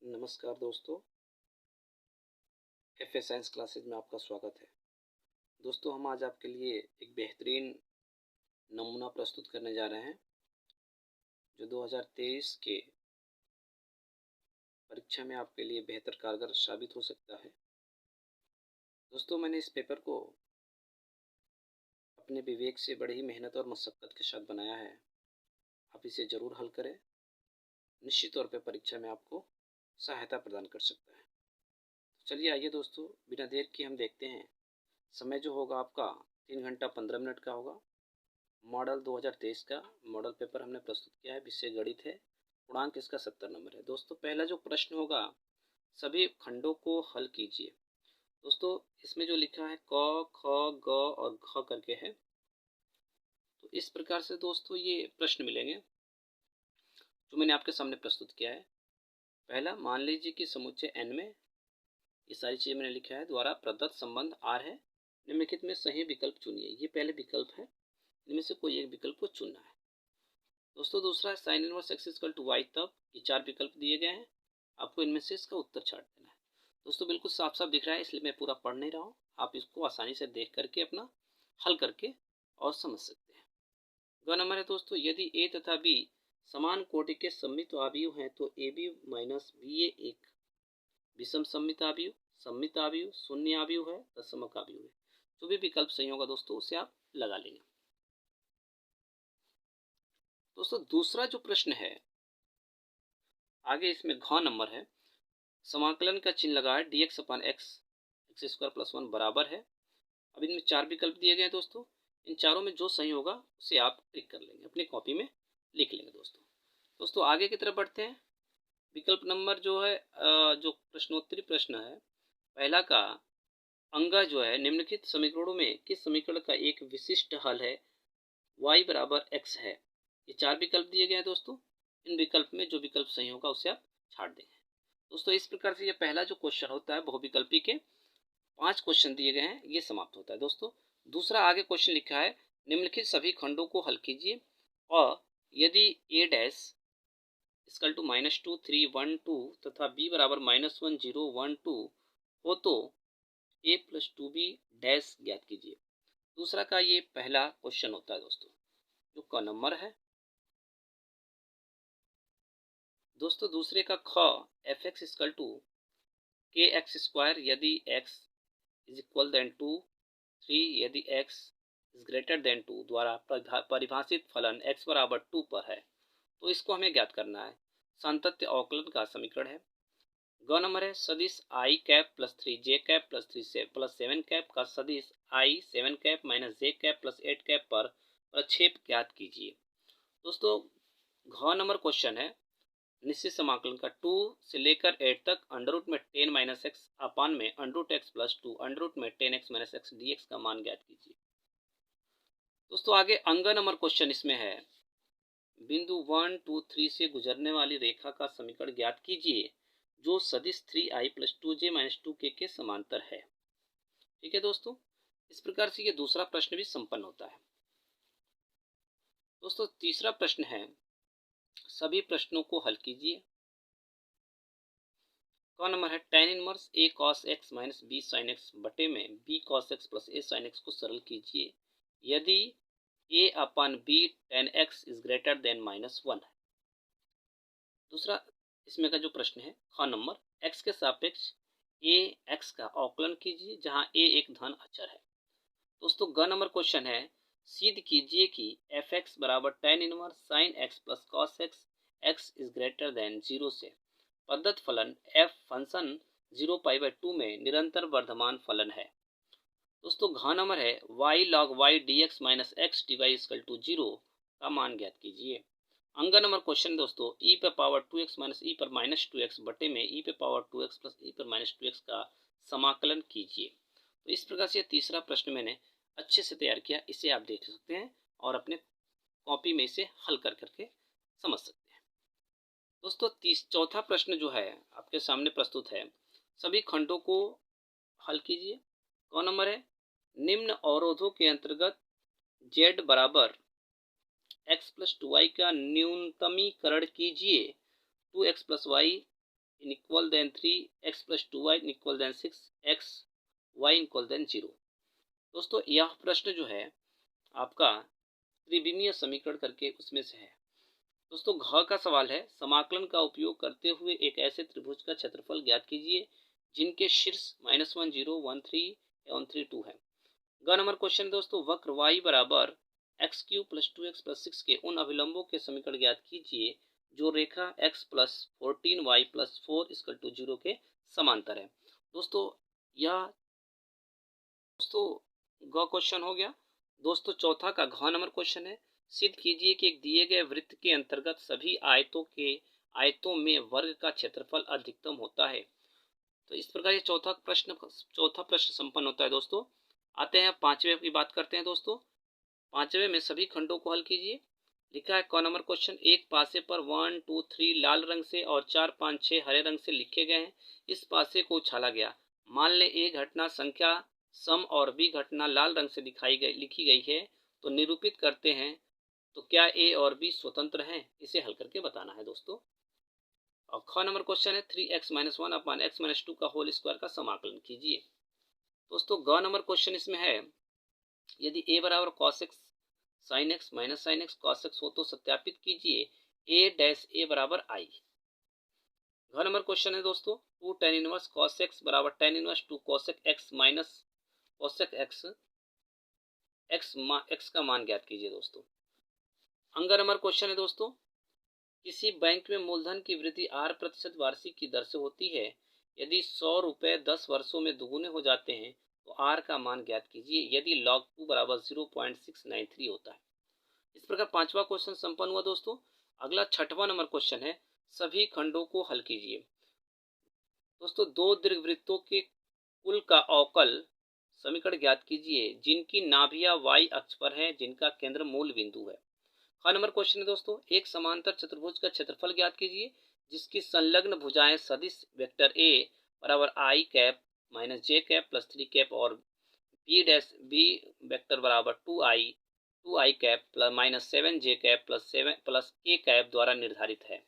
नमस्कार दोस्तों, F science classes में आपका स्वागत है। दोस्तों, हम आज आपके लिए एक बेहतरीन नमूना प्रस्तुत करने जा रहे हैं जो 2023 के परीक्षा में आपके लिए बेहतर कारगर साबित हो सकता है। दोस्तों, मैंने इस पेपर को अपने विवेक से बड़ी ही मेहनत और मशक्क़त के साथ बनाया है। आप इसे ज़रूर हल करें, निश्चित तौर पर परीक्षा में आपको सहायता प्रदान कर सकता है। तो चलिए आइए दोस्तों, बिना देर के हम देखते हैं। समय जो होगा आपका 3 घंटा 15 मिनट का होगा। मॉडल 2023 का मॉडल पेपर हमने प्रस्तुत किया है। विषय गणित है। पूर्णांक इसका 70 नंबर है। दोस्तों, पहला जो प्रश्न होगा, सभी खंडों को हल कीजिए। दोस्तों, इसमें जो लिखा है क, ख, ग और घ करके है, तो इस प्रकार से दोस्तों ये प्रश्न मिलेंगे जो मैंने आपके सामने प्रस्तुत किया है। पहला, मान लीजिए कि समुच्चय n में, ये सारी चीज़ें मैंने लिखा है, द्वारा प्रदत्त संबंध r है। निम्नलिखित में सही विकल्प चुनिए। ये पहले विकल्प है, इनमें से कोई एक विकल्प को चुनना है। दोस्तों, दूसरा sine inverse X equal to Y, तब ये 4 विकल्प दिए गए हैं। आपको इनमें से इसका उत्तर छांट देना है। दोस्तों, बिल्कुल साफ साफ दिख रहा है, इसलिए मैं पूरा पढ़ नहीं रहा हूँ। आप इसको आसानी से देख करके अपना हल करके और समझ सकते हैं। ग नंबर है दोस्तों, यदि ए तथा बी समान कोटि के सममित आव्यूह हैं तो ए बी माइनस बी ए एक विषम सममित आव्यूह शून्य आव्यूह है, दशमक आव्यूह है। जो भी विकल्प सही होगा दोस्तों, उसे आप लगा लेंगे। दोस्तों, दूसरा जो प्रश्न है आगे, इसमें घ नंबर है, समाकलन का चिन्ह लगा है dx अपन एक्स स्क्वायर प्लस 1 बराबर है। अब इनमें 4 विकल्प दिए गए हैं दोस्तों। इन चारों में जो सही होगा उसे आप टिक कर लेंगे, अपनी कॉपी में लिख लेंगे। दोस्तों आगे की तरफ बढ़ते हैं। विकल्प नंबर जो है, जो प्रश्नोत्तरी प्रश्न है, पहला का अंगा जो है, निम्नलिखित समीकरणों में किस समीकरण का एक विशिष्ट हल है y बराबर x है। ये 4 विकल्प दिए गए हैं दोस्तों। इन विकल्प में जो विकल्प सही होगा उसे आप छाट देंगे। दोस्तों, इस प्रकार से ये पहला जो क्वेश्चन होता है, बहुविकल्पी के 5 क्वेश्चन दिए गए हैं, ये समाप्त होता है। दोस्तों, दूसरा आगे क्वेश्चन लिखा है, निम्नलिखित सभी खंडों को हल कीजिए और यदि a डैश इक्वल टू -2 3 1 2 तथा b बराबर -1 0 1 2 हो तो a प्लस 2b डैश ज्ञात कीजिए। दूसरा का ये पहला क्वेश्चन होता है दोस्तों, जो क नंबर है। दोस्तों, दूसरे का ख, F X equal to K X square यदि x is equal then to 3 यदि x इज ग्रेटर देन 2 द्वारा परिभाषित फलन x बराबर 2 पर है, तो इसको हमें ज्ञात करना है। सातत्य अवकलन का समीकरण है। ग नंबर है, सदिश i cap plus 3 j cap plus 3 से प्लस 7 कैप का सदिश i 7 cap minus j cap plus 8 cap पर प्रक्षेप ज्ञात कीजिए। दोस्तों, घ नंबर क्वेश्चन है, निश्चित समाकलन का 2 से लेकर 8 तक अंडर रूट में 10 माइनस एक्स अपान में under root X plus 2 under root में 10x माइनस एक्स dx का मान ज्ञात कीजिए। दोस्तों, आगे अंग नंबर क्वेश्चन इसमें है, बिंदु 1 2 3 से गुजरने वाली रेखा का समीकरण ज्ञात कीजिए जो सदिश 3i plus 2j minus 2k के समांतर है। ठीक है दोस्तों, इस प्रकार से ये दूसरा प्रश्न भी संपन्न होता है। दोस्तों, तीसरा प्रश्न है, सभी प्रश्नों को हल कीजिए। क नंबर है, tan inverse a cos x minus b sin x बटे में b cos x plus a sin x को सरल कीजिए यदि a upon b tan x is greater than -1 है। दूसरा इसमें का जो प्रश्न है, ख नंबर, x के सापेक्ष a x का अवकलन कीजिए जहां a एक धन अचर है। दोस्तों, ग नंबर क्वेश्चन है, सिद्ध कीजिए कि एफ एक्स बराबर tan inverse sine x plus cos x x is greater than 0 से प्रदत्त फलन f फंक्शन 0π/2 में निरंतर वर्धमान फलन है। दोस्तों, घ नंबर है, y log y dx minus X dy equal to 0 का मान ज्ञात कीजिए। अंग नंबर क्वेश्चन दोस्तों, e पे पावर 2x माइनस e पर माइनस 2x बटे में e पे पावर 2x प्लस e पर माइनस 2x का समाकलन कीजिए। तो इस प्रकार से तीसरा प्रश्न मैंने अच्छे से तैयार किया, इसे आप देख सकते हैं और अपने कॉपी में इसे हल कर करके समझ सकते हैं। दोस्तों, चौथा प्रश्न जो है आपके सामने प्रस्तुत है, सभी खंडों को हल कीजिए। कौन नंबर है, निम्न अवरोधों के अंतर्गत z बराबर x प्लस 2y का न्यूनतमीकरण कीजिए। 2x plus Y in equal then 3x plus 2y in equal then 6x y equal then 0। दोस्तों यह प्रश्न जो है आपका त्रिविमीय समीकरण करके उसमें से है। दोस्तों घ का सवाल है, समाकलन का उपयोग करते हुए एक ऐसे त्रिभुज का क्षेत्रफल ज्ञात कीजिए जिनके शीर्ष -1 0 1 3 एवं 3 2 है। ग नंबर क्वेश्चन दोस्तों, वक्र y बराबर x³ + 2x + 6 के उन अभिलंबों के समीकरण ज्ञात कीजिए जो रेखा x + 14y + 4 = 0 के समांतर है। दोस्तों ग क्वेश्चन हो गया। दोस्तों चौथा का घ नंबर क्वेश्चन है, सिद्ध कीजिए कि एक दिए गए वृत्त के अंतर्गत सभी आयतों में वर्ग का क्षेत्रफल अधिकतम होता है। तो इस प्रकार ये चौथा प्रश्न संपन्न होता है। दोस्तों आते हैं पांचवे की बात करते हैं। दोस्तों पांचवे में सभी खंडों को हल कीजिए। लिखा है क नंबर क्वेश्चन, एक पासे पर 1 2 3 लाल रंग से और 4 5 6 हरे रंग से लिखे गए हैं। इस पासे को उछाला गया। मान ले ए घटना संख्या सम और बी घटना लाल रंग से लिखी गई है, तो निरूपित करते हैं तो क्या ए और बी स्वतंत्र हैं, इसे हल करके बताना है। दोस्तों और ख नंबर क्वेश्चन है 3x - 1 / x - 2 का होल स्क्वायर का समाकलन कीजिए। दोस्तों ग नंबर क्वेश्चन इसमें है, यदि a बराबर cos x sin x - sin x cos x हो तो सत्यापित कीजिए a' बराबर i। घ नंबर क्वेश्चन है दोस्तों, 2 tan इनवर्स cos x बराबर tan inverse 2 cosec x minus cosec x का मान ज्ञात कीजिए। दोस्तों अंग नंबर क्वेश्चन है दोस्तों, किसी बैंक में मूलधन की वृद्धि 8% वार्षिक की दर से होती है। यदि 100 रुपये 10 वर्षों में दुगुने हो जाते हैं तो r का मान ज्ञात कीजिए यदि log 2 बराबर 0.693 होता है। इस प्रकार पांचवा क्वेश्चन संपन्न हुआ। दोस्तों अगला छठवां नंबर क्वेश्चन है, सभी खंडों को हल कीजिए। दोस्तों दो दीर्घवृत्तों के कुल का अवकल समीकरण ज्ञात कीजिए जिनकी नाभियां y अक्ष पर है, जिनका केंद्र मूल बिंदु है। ख नंबर क्वेश्चन है दोस्तों, एक समांतर चतुर्भुज का क्षेत्रफल ज्ञात कीजिए जिसकी संलग्न भुजाएं सदिश वेक्टर a बराबर i cap minus j cap plus 3 cap और b वेक्टर बराबर 2i cap plus minus 7j cap plus k cap द्वारा निर्धारित है।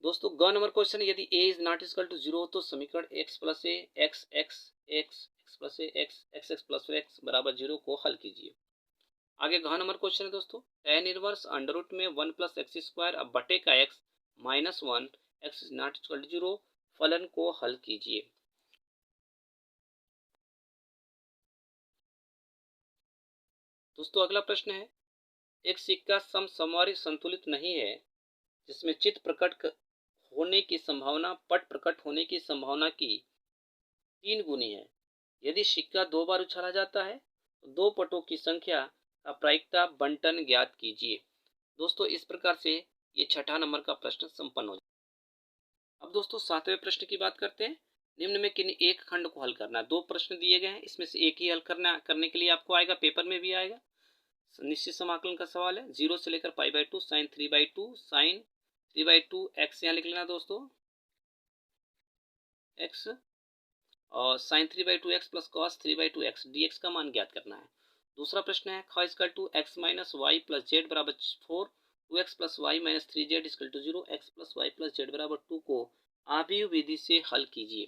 दोस्तों ग नंबर क्वेश्चन, यदि a is not equal to 0 तो समीकरण x plus a x plus a x plus x बराबर 0 को हल कीजिए। आगे घ नंबर क्वेश्चन है दोस्तों, tan इनवर्स अंडर रूट में 1 + x² अब बटे का x minus 1 x is not equal to 0 फलन को हल कीजिए। दोस्तों अगला प्रश्न है, एक सिक्का समवारी संतुलित नहीं है जिसमें चित्त प्रकट होने की संभावना पट प्रकट होने की संभावना की 3 गुनी है। यदि सिक्का 2 बार उछाला जाता है तो 2 पटों की संख्या का प्रायिकता बंटन ज्ञात कीजिए। दोस्तों इस प्रकार से ये छठा नंबर का प्रश्न संपन्न हो जाए। अब दोस्तों सातवें प्रश्न की बात करते हैं। निम्न में किन्हीं एक खंड को हल करना है। 2 प्रश्न दिए गए हैं, इसमें से एक ही हल करने के लिए आपको आएगा, पेपर में भी आएगा। निश्चित समाकलन का सवाल है। 0 से लेकर π/2 sin 3/2 sin 3/2 x यहाँ लिख लेना दोस्तों x और sin 3/2 x plus cos 3/2 x dx का मान ज्ञात करना है। दूसरा प्रश्न है ख = x - y + z बराबर 4 2x + y - 3z = 0 x + y + z बराबर 2 को आव्यूह विधि से हल कीजिए।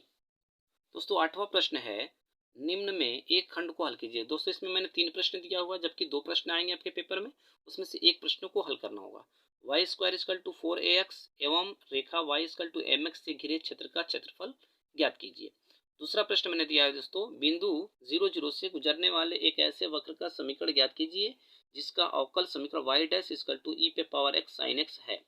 दोस्तों आठवां प्रश्न है, निम्न में एक खंड को हल कीजिए। दोस्तों इसमें मैंने 3 प्रश्न दिया हुआ जबकि 2 प्रश्न आएंगे आपके पेपर में, उसमें से एक प्रश्न को हल करना होगा। y² = 4ax एवं रेखा y = mx से घिरे क्षेत्र का क्षेत्रफल ज्ञात कीजिए। दूसरा प्रश्न मैंने दिया है दोस्तों, बिंदु 0 0 से गुजरने वाले एक ऐसे वक्र का समीकरण ज्ञात कीजिए जिसका अवकल समीकरण y' = e⁻x sin x है।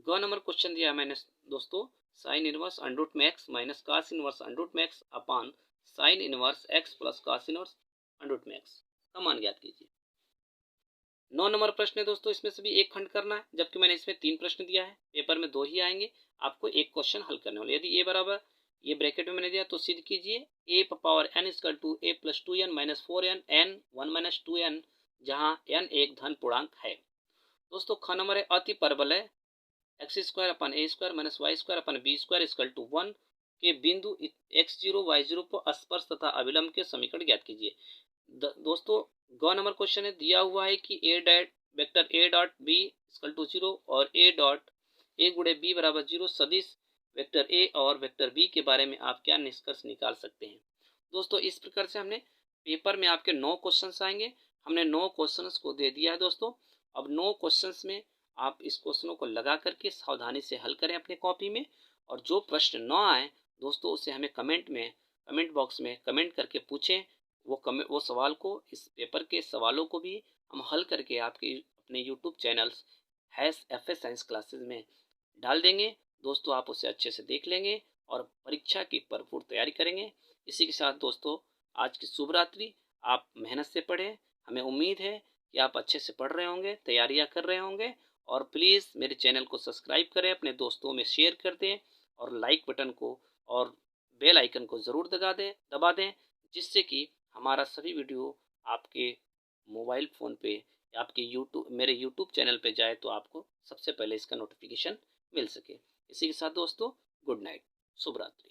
ग नंबर क्वेश्चन दिया है मैंने दोस्तों, साइन इनवर्स अंडर रूट में x minus cos inverse under root में x अपान sine inverse x plus cos inverse under root में x का मान ज्ञात कीजिए। 9 नंबर प्रश्न है दोस्तों, इसमें से भी एक खंड करना है जबकि मैंने इसमें 3 प्रश्न दिया है, पेपर में 2 ही आएंगे, आपको एक क्वेश्चन हल करने वाले। यदि a बराबर ये ब्रैकेट में मैंने दिया तो सिद्ध कीजिए a power n = a + 2n - 4n n 1 - 2n जहां n एक धन पूर्णांक है। दोस्तों ख नंबर है, अति परबल है x² / a² - y² / b² = 1 के बिंदु x0 y0 पर स्पर्श तथा अभिलंब के समीकरण ज्ञात कीजिए। दोस्तों ग नंबर क्वेश्चन है, दिया हुआ है कि वेक्टर a डॉट b = 0 और a डॉट ए गुणे बी बराबर 0 सदिश वेक्टर ए और वेक्टर बी के बारे में आप क्या निष्कर्ष निकाल सकते हैं। दोस्तों इस प्रकार से हमने पेपर में आपके 9 क्वेश्चंस आएंगे। हमने 9 क्वेश्चंस को दे दिया है दोस्तों। अब 9 क्वेश्चंस में आप इस क्वेश्चनों को लगा करके सावधानी से हल करें अपने कॉपी में, और जो प्रश्न न आए दोस्तों उसे हमें कमेंट बॉक्स में कमेंट करके पूछें। वो सवाल को, इस पेपर के सवालों को भी हम हल करके आपके अपने YouTube channels FS science classes में डाल देंगे। दोस्तों आप उसे अच्छे से देख लेंगे और परीक्षा की भरपूर तैयारी करेंगे। इसी के साथ दोस्तों आज की शुभ रात्रि। आप मेहनत से पढ़ें। हमें उम्मीद है कि आप अच्छे से पढ़ रहे होंगे, तैयारियां कर रहे होंगे। और प्लीज़ मेरे चैनल को सब्सक्राइब करें, अपने दोस्तों में शेयर कर दें और लाइक बटन को और बेल आइकन को ज़रूर दबा दें, जिससे कि हमारा सभी वीडियो आपके मोबाइल फ़ोन पे या आपके मेरे यूट्यूब चैनल पे जाए तो आपको सबसे पहले इसका नोटिफिकेशन मिल सके। इसी के साथ दोस्तों गुड नाइट, शुभ रात्रि।